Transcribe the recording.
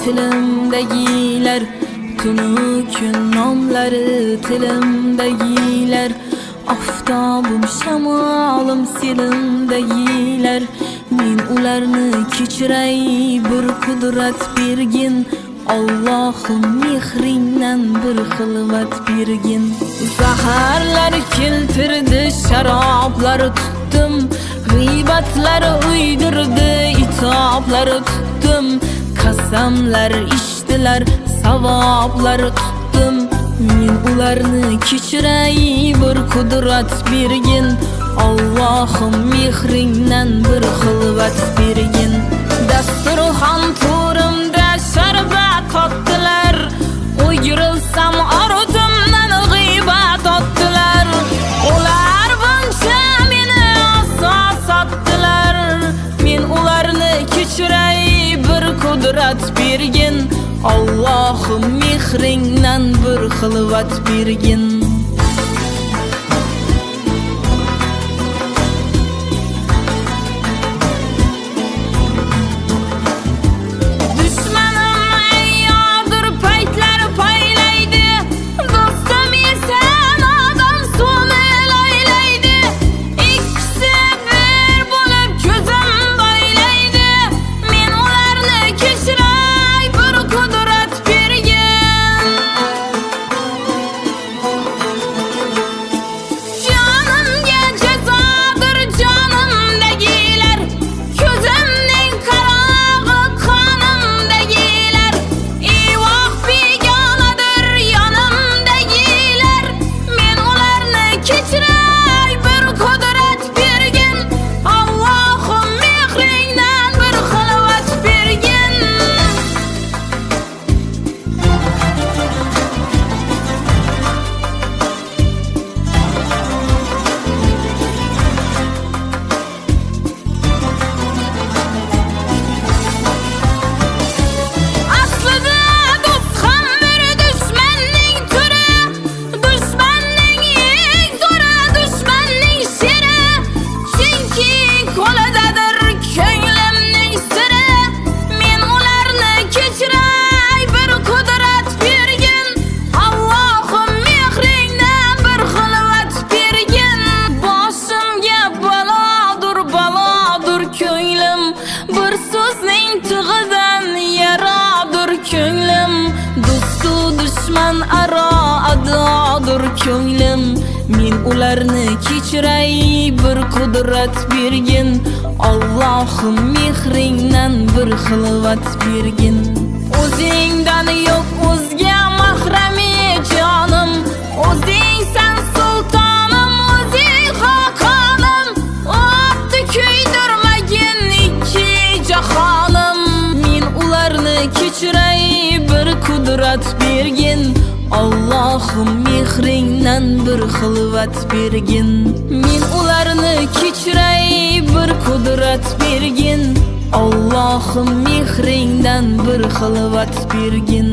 tilimdegiler, tunu gün nomları tilimdegiler. Aftabım şamalım silimdegiler. Men ularni kechirey bir kudrat bergin. Allah'ım mehrinden bir xilvat bergin. Zaharlar keltirdi, şaraplar tuttum, g'iybatlar uydurdi, itoblar tuttum. Qasamlar ichdilar, savoblar tuttum. Men ularni kechirey bir kudrat bergin. Allah'ım mehrinden bir xilvat bergin. Dasturxon to'rimda sharbat totdilar, o'girilsam ortimdan g'iybat otdilar. Ular buncha meni oson sotdilar. Men ularni kechirey bir kudrat bergin. Allah'ım mehrinden bir xilvat bergin. Düşman aro adadır ko'nglim. Men ularni kechirey bir kudrat bergin. Allohim mehringdan bir xilvat bergin. O'zingdan yo'q o'zga mahrami jonim, o'zingsan sultonim, o'zing xoqonim. O'tni kuydirmagin ikki jahonim. Men ularni kechirey bir kudrat bergin. Allohim mehringdan bir xilvat bergin. Men ularni kechirey bir kudrat bergin. Allohim mehringdan bir xilvat bergin.